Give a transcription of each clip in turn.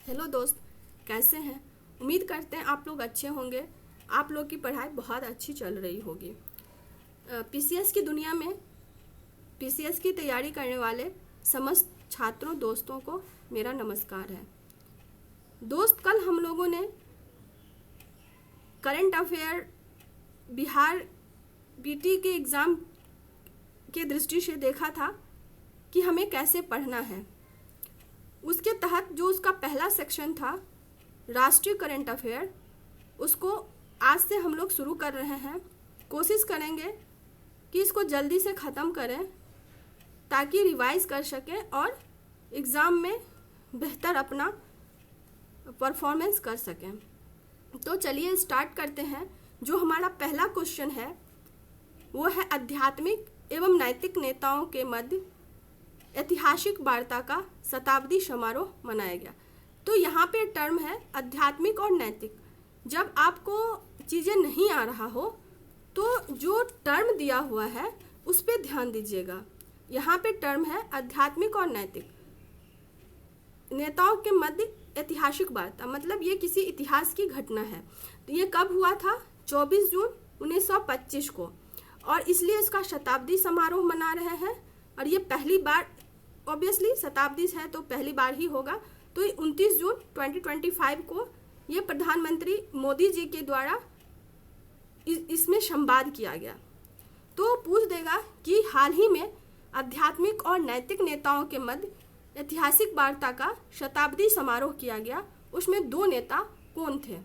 Hello दोस्त, कैसे हैं। उम्मीद करते हैं आप लोग अच्छे होंगे। आप लोग की पढ़ाई बहुत अच्छी चल रही होगी। पीसीएस की दुनिया में पीसीएस की तैयारी करने वाले समस्त छात्रों दोस्तों को मेरा नमस्कार है। दोस्त, कल हम लोगों ने करंट अफेयर बिहार बीटी के एग्ज़ाम के दृष्टि से देखा था कि हमें कैसे पढ़ना है। उसके तहत जो उसका पहला सेक्शन था राष्ट्रीय करंट अफेयर, उसको आज से हम लोग शुरू कर रहे हैं। कोशिश करेंगे कि इसको जल्दी से ख़त्म करें ताकि रिवाइज कर सकें और एग्ज़ाम में बेहतर अपना परफॉर्मेंस कर सकें। तो चलिए स्टार्ट करते हैं। जो हमारा पहला क्वेश्चन है वो है आध्यात्मिक एवं नैतिक नेताओं के मध्य ऐतिहासिक वार्ता का शताब्दी समारोह मनाया गया। तो यहाँ पे टर्म है आध्यात्मिक और नैतिक। जब आपको चीज़ें नहीं आ रहा हो तो जो टर्म दिया हुआ है उस पर ध्यान दीजिएगा। यहाँ पे टर्म है आध्यात्मिक और नैतिक नेताओं के मध्य ऐतिहासिक वार्ता, मतलब ये किसी इतिहास की घटना है। तो ये कब हुआ था? 24 जून 1925 को, और इसलिए इसका शताब्दी समारोह मना रहे हैं। और ये पहली बार, ऑब्वियसली शताब्दी है तो पहली बार ही होगा। तो 29 जून 2025 को ये प्रधानमंत्री मोदी जी के द्वारा इसमें संवाद किया गया। तो पूछ देगा कि हाल ही में आध्यात्मिक और नैतिक नेताओं के मध्य ऐतिहासिक वार्ता का शताब्दी समारोह किया गया, उसमें दो नेता कौन थे?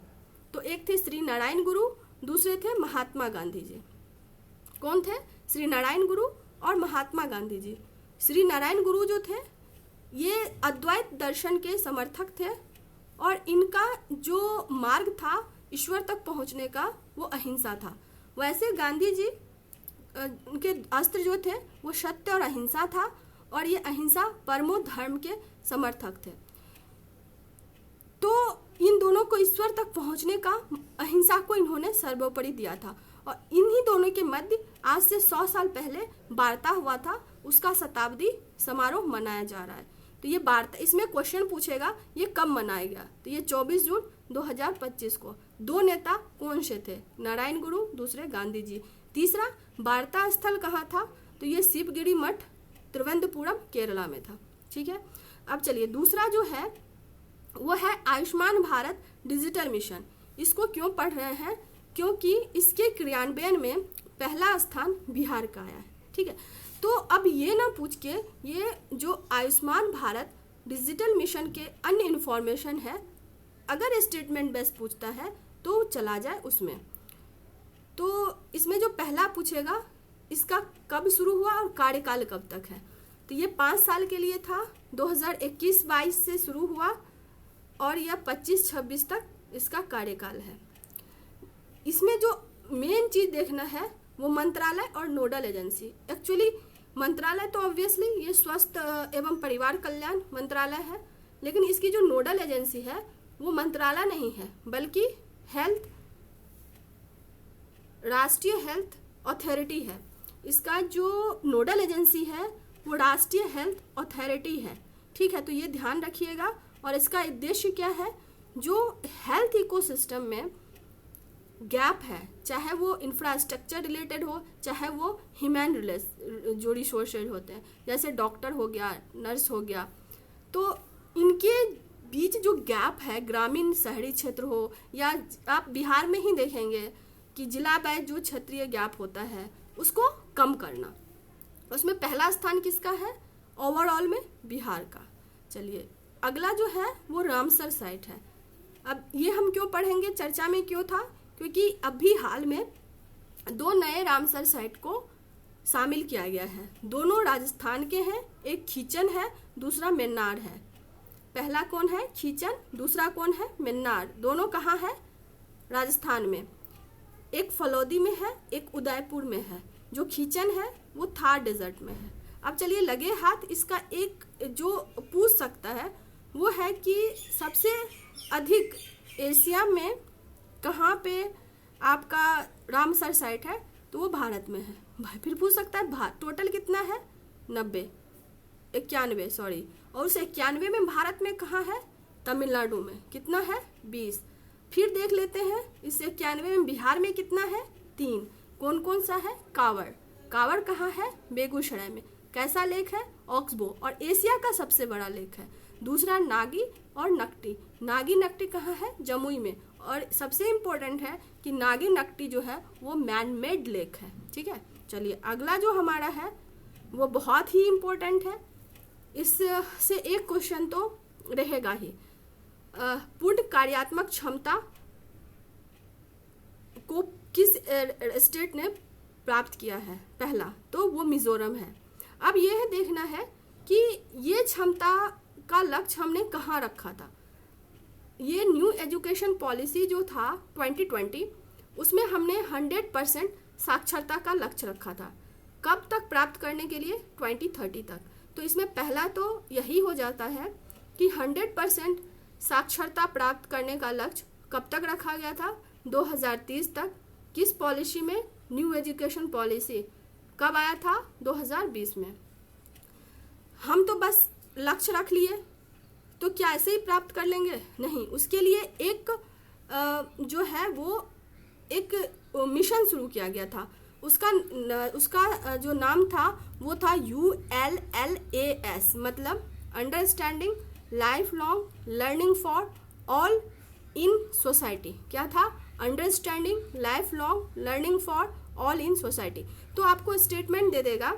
तो एक थे श्री नारायण गुरु, दूसरे थे महात्मा गांधी जी। कौन थे? श्री नारायण गुरु और महात्मा गांधी जी। श्री नारायण गुरु जो थे ये अद्वैत दर्शन के समर्थक थे और इनका जो मार्ग था ईश्वर तक पहुंचने का वो अहिंसा था। वैसे गांधी जी उनके अस्त्र जो थे वो सत्य और अहिंसा था, और ये अहिंसा परमो धर्म के समर्थक थे। तो इन दोनों को ईश्वर तक पहुंचने का अहिंसा को इन्होंने सर्वोपरि दिया था, और इन्हीं दोनों के मध्य आज से 100 साल पहले वार्ता हुआ था, उसका शताब्दी समारोह मनाया जा रहा है। तो ये वार्ता, इसमें क्वेश्चन पूछेगा ये कब मनाया गया? तो ये 24 जून 2025 को। दो नेता कौन से थे? नारायण गुरु, दूसरे गांधी जी। तीसरा, वार्ता स्थल कहाँ था? तो ये शिवगिरी मठ, त्रिवेंद्रपुरम, केरला में था। ठीक है, अब चलिए दूसरा जो है वो है आयुष्मान भारत डिजिटल मिशन। इसको क्यों पढ़ रहे हैं? क्योंकि इसके क्रियान्वयन में पहला स्थान बिहार का आया है। ठीक है, तो अब ये ना पूछ के ये जो आयुष्मान भारत डिजिटल मिशन के अन्य इन्फॉर्मेशन है, अगर स्टेटमेंट बेस पूछता है तो चला जाए उसमें। तो इसमें जो पहला पूछेगा इसका कब शुरू हुआ और कार्यकाल कब तक है? तो ये 5 साल के लिए था, 2021-22 से शुरू हुआ और यह 25-26 तक इसका कार्यकाल है। इसमें जो मेन चीज देखना है वो मंत्रालय और नोडल एजेंसी। एक्चुअली मंत्रालय तो ऑब्वियसली ये स्वास्थ्य एवं परिवार कल्याण मंत्रालय है, लेकिन इसकी जो नोडल एजेंसी है वो मंत्रालय नहीं है बल्कि राष्ट्रीय हेल्थ अथॉरिटी है। इसका जो नोडल एजेंसी है वो राष्ट्रीय हेल्थ अथॉरिटी है। ठीक है, तो ये ध्यान रखिएगा। और इसका उद्देश्य क्या है? जो हेल्थ इकोसिस्टम में गैप है, चाहे वो इंफ्रास्ट्रक्चर रिलेटेड हो, चाहे वो ह्यूमन जो रिसोर्सेज होते हैं, जैसे डॉक्टर हो गया, नर्स हो गया, तो इनके बीच जो गैप है, ग्रामीण शहरी क्षेत्र हो या आप बिहार में ही देखेंगे कि जिला वाइज जो क्षेत्रीय गैप होता है उसको कम करना। उसमें पहला स्थान किसका है? ओवरऑल में बिहार का। चलिए अगला जो है वो रामसर साइट है। अब ये हम क्यों पढ़ेंगे, चर्चा में क्यों था? क्योंकि अभी हाल में 2 नए रामसर साइट को शामिल किया गया है। दोनों राजस्थान के हैं, एक खीचन है, दूसरा मेन्नार है। पहला कौन है? खीचन, दूसरा कौन है? मेन्नार। दोनों कहाँ है? राजस्थान में। एक फलौदी में है, एक उदयपुर में है। जो खीचन है वो थार डेजर्ट में है। अब चलिए लगे हाथ, इसका एक जो पूछ सकता है वो है कि सबसे अधिक एशिया में कहाँ पे आपका रामसर साइट है? तो वो भारत में है। भाई फिर पूछ सकता है टोटल कितना है? 91 सॉरी, और उस 91 में भारत में कहाँ है? तमिलनाडु में कितना है 20। फिर देख लेते हैं इस 91 में बिहार में कितना है 3। कौन कौन सा है कांवड़, कांवड़ कहाँ है बेगूसराय में। कैसा लेक है ऑक्सबो और एशिया का सबसे बड़ा लेक है। दूसरा नागी और नकटी, नागी नकटी कहाँ है जमुई में। और सबसे इम्पोर्टेंट है कि नागी नकटी जो है वो मैन मेड लेक है। ठीक है, चलिए अगला जो हमारा है वो बहुत ही इम्पोर्टेंट है, इससे एक क्वेश्चन तो रहेगा ही। पूर्ण कार्यात्मक क्षमता को किस स्टेट ने प्राप्त किया है, पहला तो वो मिजोरम है। अब ये है देखना है कि ये क्षमता का लक्ष्य हमने कहाँ रखा था। ये न्यू एजुकेशन पॉलिसी जो था 2020 उसमें हमने 100% साक्षरता का लक्ष्य रखा था। कब तक प्राप्त करने के लिए 2030 तक। तो इसमें पहला तो यही हो जाता है कि 100% साक्षरता प्राप्त करने का लक्ष्य कब तक रखा गया था 2030 तक। किस पॉलिसी में, न्यू एजुकेशन पॉलिसी कब आया था 2020 में। हम तो बस लक्ष्य रख लिए तो क्या ऐसे ही प्राप्त कर लेंगे, नहीं, उसके लिए एक जो है वो एक मिशन शुरू किया गया था। उसका जो नाम था वो था ULLAS, मतलब understanding life long learning for all in society. क्या था, understanding life long learning for all in society. तो आपको स्टेटमेंट दे देगा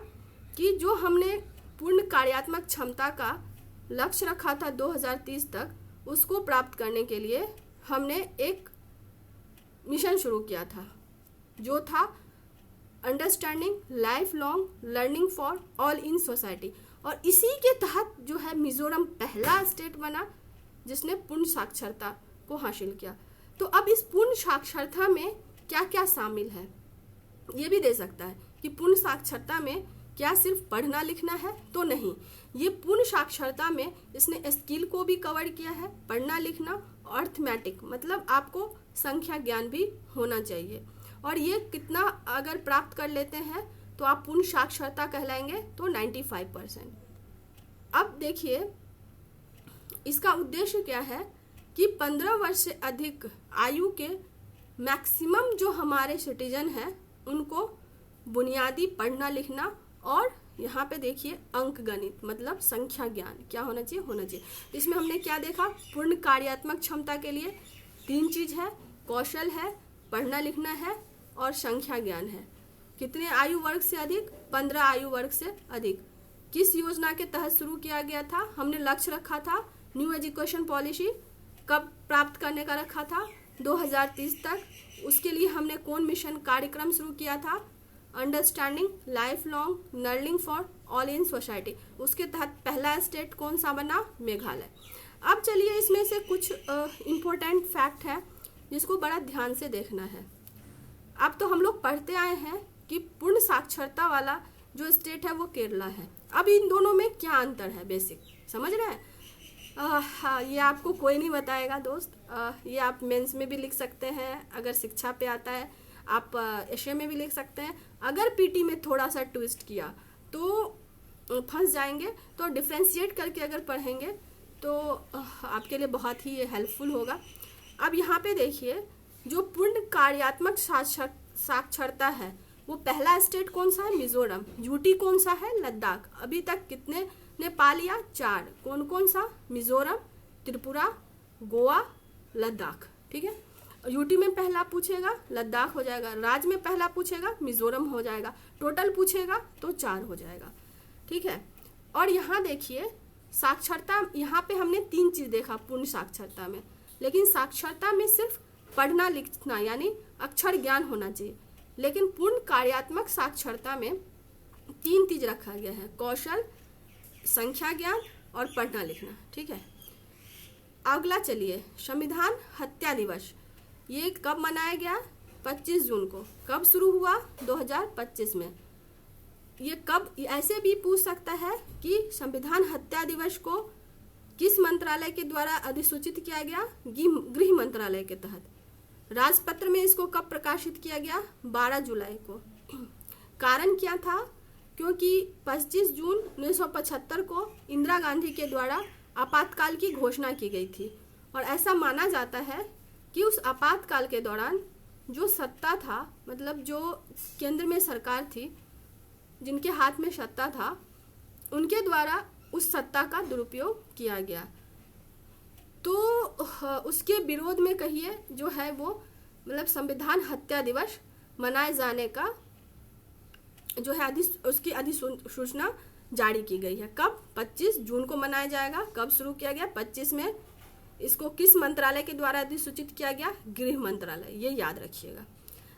कि जो हमने पूर्ण कार्यात्मक क्षमता का लक्ष्य रखा था 2030 तक, उसको प्राप्त करने के लिए हमने एक मिशन शुरू किया था जो था understanding life long learning for all in society. और इसी के तहत जो है मिजोरम पहला स्टेट बना जिसने पूर्ण साक्षरता को हासिल किया। तो अब इस पूर्ण साक्षरता में क्या क्या शामिल है ये भी दे सकता है कि पूर्ण साक्षरता में क्या सिर्फ पढ़ना लिखना है, तो नहीं, ये पूर्ण साक्षरता में इसने स्किल को भी कवर किया है, पढ़ना लिखना, अर्थमेटिक मतलब आपको संख्या ज्ञान भी होना चाहिए। और ये कितना अगर प्राप्त कर लेते हैं तो आप पूर्ण साक्षरता कहलाएंगे, तो 95%। अब देखिए इसका उद्देश्य क्या है कि 15 वर्ष से अधिक आयु के मैक्सिमम जो हमारे सिटीजन हैं उनको बुनियादी पढ़ना लिखना और यहाँ पे देखिए अंक गणित मतलब संख्या ज्ञान क्या होना चाहिए, होना चाहिए। इसमें हमने क्या देखा, पूर्ण कार्यात्मक क्षमता के लिए 3 चीज है, कौशल है, पढ़ना लिखना है और संख्या ज्ञान है। कितने आयु वर्ग से अधिक, 15 आयु वर्ग से अधिक। किस योजना के तहत शुरू किया गया था, हमने लक्ष्य रखा था न्यू एजुकेशन पॉलिसी कब प्राप्त करने का रखा था 2030 तक। उसके लिए हमने कौन मिशन कार्यक्रम शुरू किया था, understanding life long learning for all in society. उसके तहत पहला स्टेट कौन सा बना, मेघालय। अब चलिए इसमें से कुछ इम्पोर्टेंट फैक्ट है जिसको बड़ा ध्यान से देखना है। अब तो हम लोग पढ़ते आए हैं कि पूर्ण साक्षरता वाला जो स्टेट है वो केरला है। अब इन दोनों में क्या अंतर है, बेसिक समझ रहे हैं। हाँ, ये आपको कोई नहीं बताएगा दोस्त। ये आप मेंस में भी लिख सकते हैं, अगर शिक्षा पे आता है आप एशे में भी लिख सकते हैं। अगर पीटी में थोड़ा सा ट्विस्ट किया तो फंस जाएंगे, तो डिफ्रेंशिएट करके अगर पढ़ेंगे तो आपके लिए बहुत ही हेल्पफुल होगा। अब यहाँ पे देखिए जो पूर्ण कार्यात्मक साक्षरता है वो पहला स्टेट कौन सा है, मिजोरम। यूटी कौन सा है, लद्दाख। अभी तक कितने ने पा लिया, 4। कौन कौन सा, मिजोरम, त्रिपुरा, गोवा, लद्दाख। ठीक है, यूटी में पहला पूछेगा लद्दाख हो जाएगा, राज्य में पहला पूछेगा मिजोरम हो जाएगा, टोटल पूछेगा तो 4 हो जाएगा। ठीक है, और यहाँ देखिए साक्षरता, यहाँ पे हमने 3 चीज देखा पूर्ण साक्षरता में, लेकिन साक्षरता में सिर्फ पढ़ना लिखना यानी अक्षर ज्ञान होना चाहिए, लेकिन पूर्ण कार्यात्मक साक्षरता में 3 चीज रखा गया है, कौशल, संख्या ज्ञान और पढ़ना लिखना। ठीक है, अगला चलिए संविधान हत्या दिवस, ये कब मनाया गया, 25 जून को। कब शुरू हुआ, 2025 में। ये कब, ऐसे भी पूछ सकता है कि संविधान हत्या दिवस को किस मंत्रालय के द्वारा अधिसूचित किया गया, गृह मंत्रालय के तहत। राजपत्र में इसको कब प्रकाशित किया गया, 12 जुलाई को। कारण क्या था, क्योंकि 25 जून 1975 को इंदिरा गांधी के द्वारा आपातकाल की घोषणा की गई थी। और ऐसा माना जाता है कि उस आपातकाल के दौरान जो सत्ता था, मतलब जो केंद्र में सरकार थी, जिनके हाथ में सत्ता था, उनके द्वारा उस सत्ता का दुरुपयोग किया गया। तो उसके विरोध में कहिए जो है वो मतलब संविधान हत्या दिवस मनाए जाने का जो है उसकी अधिसूचना जारी की गई है। कब? 25 जून को मनाया जाएगा। कब शुरू किया गया? 25 में। इसको किस मंत्रालय के द्वारा अधिसूचित किया गया? गृह मंत्रालय, ये याद रखिएगा।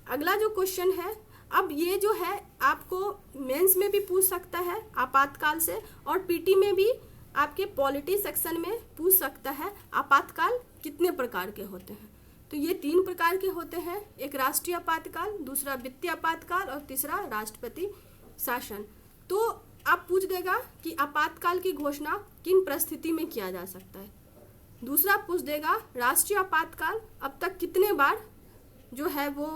अगला जो क्वेश्चन है, अब ये जो है आपको मेंस में भी पूछ सकता है आपातकाल से, और पीटी में भी आपके पॉलिटी सेक्शन में पूछ सकता है आपातकाल कितने प्रकार के होते हैं। तो ये 3 प्रकार के होते हैं, एक राष्ट्रीय आपातकाल, दूसरा वित्तीय आपातकाल और तीसरा राष्ट्रपति शासन। तो आप पूछ देगा कि आपातकाल की घोषणा किन परिस्थिति में किया जा सकता है। दूसरा पूछ देगा राष्ट्रीय आपातकाल अब तक कितने बार जो है वो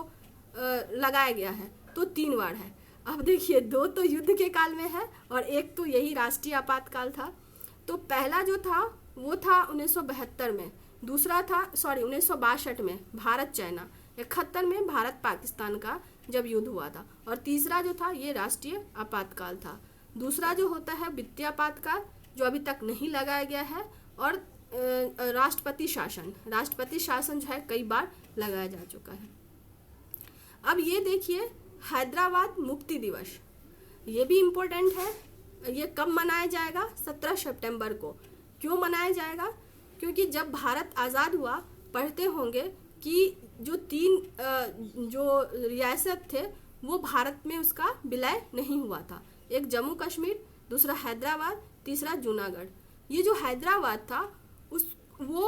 लगाया गया है। तो 3 बार है। अब देखिए 2 तो युद्ध के काल में है और एक तो यही राष्ट्रीय आपातकाल था। तो पहला जो था वो था 1972 में, दूसरा था 1962 में भारत चाइना, 71 में भारत पाकिस्तान का जब युद्ध हुआ था, और तीसरा जो था ये राष्ट्रीय आपातकाल था। दूसरा जो होता है वित्तीय आपातकाल, जो अभी तक नहीं लगाया गया है, और राष्ट्रपति शासन जो है कई बार लगाया जा चुका है। अब ये देखिए हैदराबाद मुक्ति दिवस, ये भी इम्पोर्टेंट है। ये कब मनाया जाएगा? 17 सितंबर को। क्यों मनाया जाएगा? क्योंकि जब भारत आज़ाद हुआ, पढ़ते होंगे कि जो 3 जो रियासत थे वो भारत में उसका विलय नहीं हुआ था। एक जम्मू कश्मीर, दूसरा हैदराबाद, तीसरा जूनागढ़। ये जो हैदराबाद था वो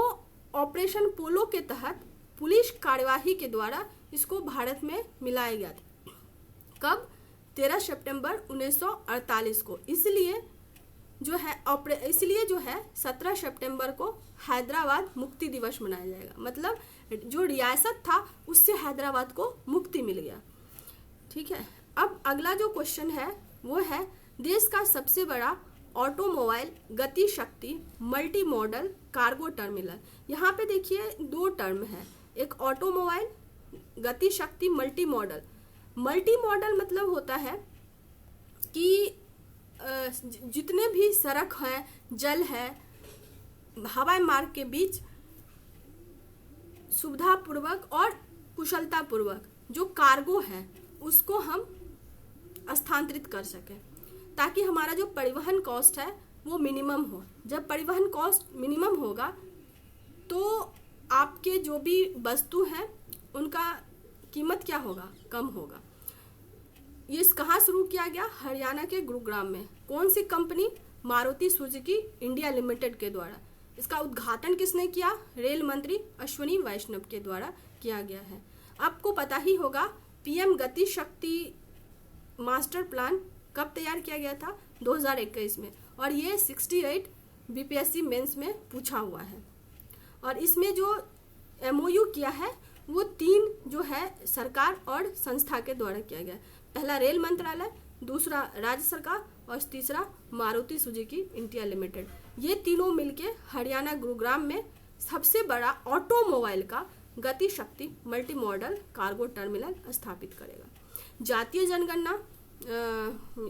ऑपरेशन पोलो के तहत पुलिस कार्यवाही के द्वारा इसको भारत में मिलाया गया था। कब? 13 सितंबर 1948 को। इसलिए जो है 17 सितंबर को हैदराबाद मुक्ति दिवस मनाया जाएगा। मतलब जो रियासत था उससे हैदराबाद को मुक्ति मिल गया। ठीक है। अब अगला जो क्वेश्चन है वो है देश का सबसे बड़ा ऑटोमोबाइल गति शक्ति मल्टी मॉडल कार्गो टर्मिनल। यहाँ पे देखिए 2 टर्म है, एक ऑटोमोबाइल गति शक्ति मल्टी मॉडल। मल्टी मॉडल मतलब होता है कि जितने भी सड़क है, जल है, हवाई मार्ग के बीच सुविधापूर्वक और कुशलतापूर्वक जो कार्गो है उसको हम स्थानांतरित कर सकें, ताकि हमारा जो परिवहन कॉस्ट है वो मिनिमम हो। जब परिवहन कॉस्ट मिनिमम होगा तो आपके जो भी वस्तु हैं उनका कीमत क्या होगा? कम होगा। ये कहाँ शुरू किया गया? हरियाणा के गुरुग्राम में। कौन सी company? Maruti Suzuki India Limited के द्वारा। इसका उद्घाटन किसने किया? रेल मंत्री अश्विनी वैष्णव के द्वारा किया गया है। आपको पता ही होगा पीएम गति शक्ति मास्टर प्लान कब तैयार किया गया था? 2021 में, और ये 68 बीपीएससी मेंस में पूछा हुआ है। और इसमें जो एमओयू किया है वो 3 जो है सरकार और संस्था के द्वारा किया गया। पहला रेल मंत्रालय, दूसरा राज्य सरकार और तीसरा मारुति सुजुकी इंडिया लिमिटेड। ये तीनों मिलके हरियाणा गुरुग्राम में सबसे बड़ा ऑटोमोबाइल का गति शक्ति मल्टी मॉडल कार्गो टर्मिनल स्थापित करेगा। जातीय जनगणना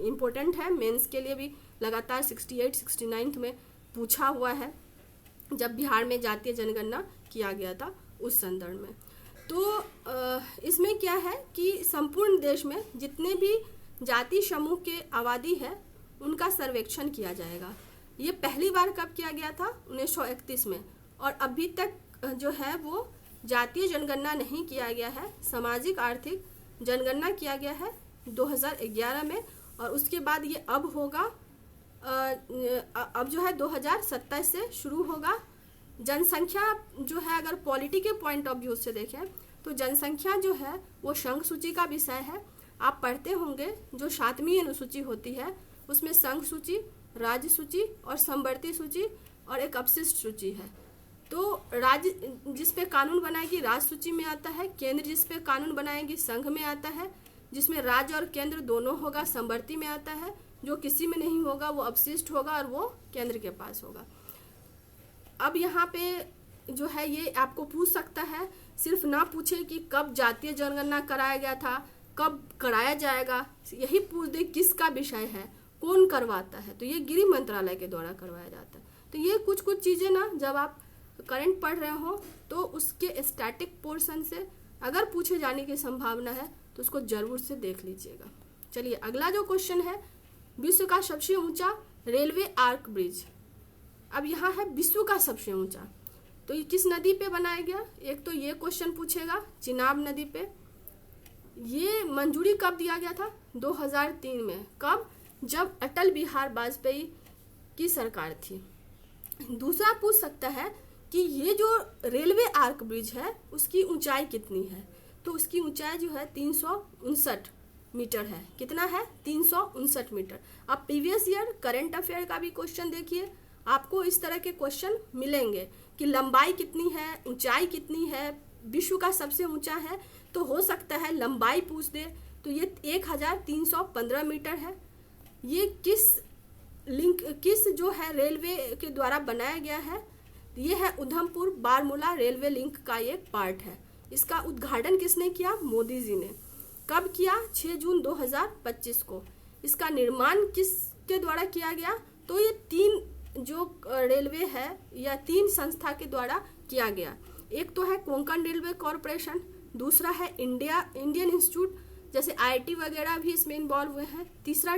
इम्पोर्टेंट है, मेंस के लिए भी लगातार 68, 69 में पूछा हुआ है, जब बिहार में जातीय जनगणना किया गया था उस संदर्भ में। तो इसमें क्या है कि संपूर्ण देश में जितने भी जाति समूह के आबादी है उनका सर्वेक्षण किया जाएगा। ये पहली बार कब किया गया था? 1931 में। और अभी तक जो है वो जातीय जनगणना नहीं किया गया है, सामाजिक आर्थिक जनगणना किया गया है 2011 में, और उसके बाद ये अब होगा, अब जो है 2027 से शुरू होगा। जनसंख्या जो है अगर पॉलिटी के पॉइंट ऑफ व्यू से देखें तो जनसंख्या जो है वो संघ सूची का विषय है। आप पढ़ते होंगे जो 7वीं अनुसूची होती है उसमें संघ सूची, राज्य सूची और समवर्ती सूची और एक अपशिष्ट सूची है। तो राज्य जिस पे कानून बनाएगी राज्य सूची में आता है, केंद्र जिस पे कानून बनाएगी संघ में आता है, जिसमें राज्य और केंद्र दोनों होगा समवर्ती में आता है, जो किसी में नहीं होगा वो अपशिष्ट होगा और वो केंद्र के पास होगा। अब यहाँ पे जो है ये आपको पूछ सकता है, सिर्फ ना पूछे कि कब जातीय जनगणना कराया गया था, कब कराया जाएगा, यही पूछ दे किसका विषय है, कौन करवाता है, तो ये गृह मंत्रालय के द्वारा करवाया जाता है। तो ये कुछ कुछ चीज़ें ना जब आप करंट पढ़ रहे हो तो उसके स्टैटिक पोर्शन से अगर पूछे जाने की संभावना है तो उसको जरूर से देख लीजिएगा। चलिए अगला जो क्वेश्चन है, विश्व का सबसे ऊंचा रेलवे आर्क ब्रिज। अब यहाँ है विश्व का सबसे ऊंचा, तो ये किस नदी पे बनाया गया? एक तो ये क्वेश्चन पूछेगा चिनाब नदी पे। ये मंजूरी कब दिया गया था? 2003 में। कब? जब अटल बिहारी वाजपेयी की सरकार थी। दूसरा पूछ सकता है कि ये जो रेलवे आर्क ब्रिज है उसकी ऊंचाई कितनी है? तो उसकी ऊंचाई जो है 359 मीटर है। कितना है? 359 मीटर। अब प्रीवियस ईयर करंट अफेयर का भी क्वेश्चन देखिए, आपको इस तरह के क्वेश्चन मिलेंगे कि लंबाई कितनी है, ऊंचाई कितनी है, विश्व का सबसे ऊंचा है, तो हो सकता है लंबाई पूछ दे। तो ये 1315 मीटर है। ये किस जो है रेलवे के द्वारा बनाया गया है? ये है उधमपुर बारमूला रेलवे लिंक का एक पार्ट है। इसका उद्घाटन किसने किया? मोदी जी ने। कब किया? 6 जून 2025 को। इसका निर्माण किसके द्वारा किया गया? तो ये 3 जो रेलवे है या 3 संस्था के द्वारा किया गया। एक तो है कोंकण रेलवे कॉरपोरेशन, दूसरा है इंडियन इंस्टीट्यूट, जैसे IIT वगैरह भी इसमें इन्वॉल्व हुए हैं, तीसरा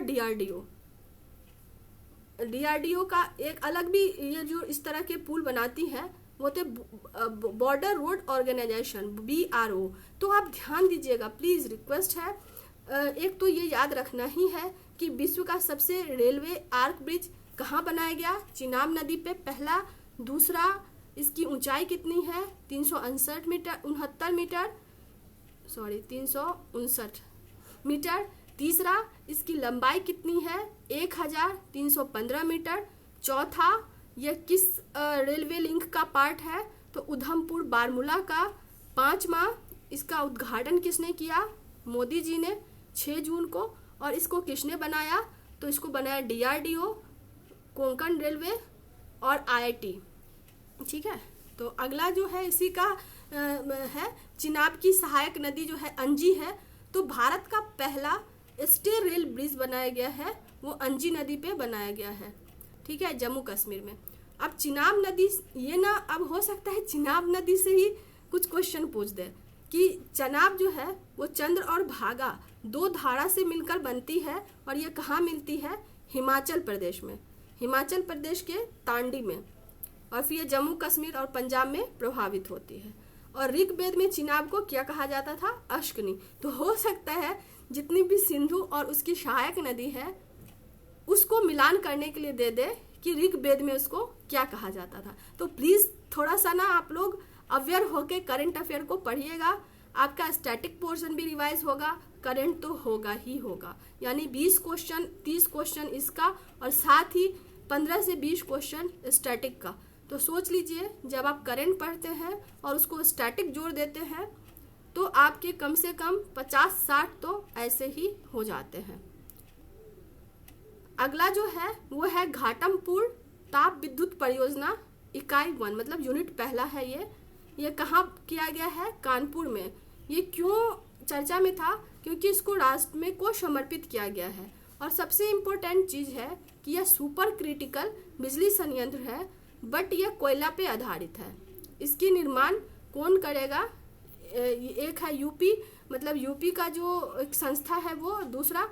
DRDO का एक अलग भी, ये जो इस तरह के पुल बनाती है वो थे बॉर्डर रोड ऑर्गेनाइजेशन BRO। तो आप ध्यान दीजिएगा, प्लीज़ रिक्वेस्ट है। एक तो ये याद रखना ही है कि विश्व का सबसे रेलवे आर्क ब्रिज कहाँ बनाया गया? चिनाब नदी पे, पहला। दूसरा, इसकी ऊंचाई कितनी है? 359 मीटर। तीसरा, इसकी लंबाई कितनी है? 1315 मीटर। चौथा, यह किस रेलवे लिंक का पार्ट है? तो उधमपुर बारमूला का। पांचवा, इसका उद्घाटन किसने किया? मोदी जी ने 6 जून को। और इसको किसने बनाया? तो इसको बनाया DRDO, कोंकण रेलवे और IIT। ठीक है। तो अगला जो है इसी का है, चिनाब की सहायक नदी जो है अंजी है। तो भारत का पहला स्टे रेल ब्रिज बनाया गया है, वो अंजी नदी पे बनाया गया है। ठीक है, जम्मू कश्मीर में। अब चिनाब नदी, ये ना अब हो सकता है चिनाब नदी से ही कुछ क्वेश्चन पूछ दे कि चनाब जो है वो चंद्र और भागा 2 धारा से मिलकर बनती है और ये कहाँ मिलती है? हिमाचल प्रदेश में, हिमाचल प्रदेश के तांडी में। और फिर ये जम्मू कश्मीर और पंजाब में प्रभावित होती है। और ऋग्वेद में चिनाब को क्या कहा जाता था? अश्कनी। तो हो सकता है जितनी भी सिंधु और उसकी सहायक नदी है उसको मिलान करने के लिए दे दे कि ऋग्वेद में उसको क्या कहा जाता था। तो प्लीज़ थोड़ा सा ना आप लोग अवेयर होके करंट अफेयर को पढ़िएगा। आपका स्टैटिक पोर्शन भी रिवाइज होगा, करंट तो होगा ही होगा। यानी 20 क्वेश्चन 30 क्वेश्चन इसका और साथ ही 15 से 20 क्वेश्चन स्टैटिक का। तो सोच लीजिए जब आप करंट पढ़ते हैं और उसको स्टैटिक जोड़ देते हैं तो आपके कम से कम 50-60 तो ऐसे ही हो जाते हैं। अगला जो है वो है घाटमपुर ताप विद्युत परियोजना इकाई 1, मतलब यूनिट पहला है। ये कहाँ किया गया है? कानपुर में। ये क्यों चर्चा में था? क्योंकि इसको राष्ट्र में को समर्पित किया गया है। और सबसे इम्पोर्टेंट चीज़ है कि यह सुपर क्रिटिकल बिजली संयंत्र है, बट यह कोयला पे आधारित है। इसकी निर्माण कौन करेगा? एक है यूपी, मतलब यूपी का जो एक संस्था है वो, दूसरा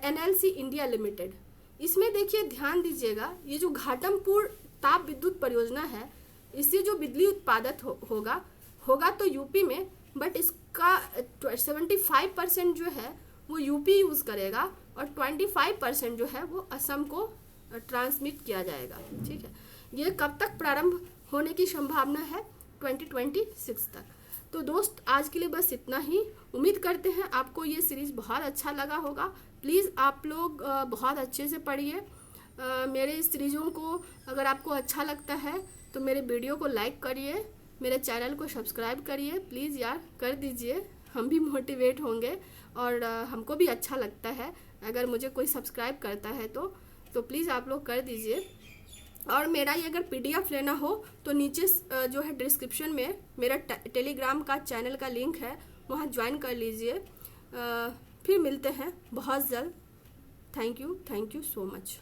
NLC इंडिया लिमिटेड। इसमें देखिए ध्यान दीजिएगा, ये जो घाटमपुर ताप विद्युत परियोजना है इससे जो बिजली उत्पादित होगा तो यूपी में, बट इसका 75% जो है वो यूपी यूज़ करेगा और 25% जो है वो असम को ट्रांसमिट किया जाएगा। ठीक है, ये कब तक प्रारंभ होने की संभावना है? 2026 तक। तो दोस्त आज के लिए बस इतना ही। उम्मीद करते हैं आपको ये सीरीज़ बहुत अच्छा लगा होगा। प्लीज़ आप लोग बहुत अच्छे से पढ़िए। मेरे इस सीरीज़ों को अगर आपको अच्छा लगता है तो मेरे वीडियो को लाइक करिए, मेरे चैनल को सब्सक्राइब करिए। प्लीज़ यार कर दीजिए, हम भी मोटिवेट होंगे और हमको भी अच्छा लगता है अगर मुझे कोई सब्सक्राइब करता है तो प्लीज़ आप लोग कर दीजिए। और मेरा ये अगर PDF लेना हो तो नीचे जो है डिस्क्रिप्शन में मेरा टेलीग्राम का चैनल का लिंक है, वहाँ ज्वाइन कर लीजिए। फिर मिलते हैं बहुत जल्द। Thank you so much.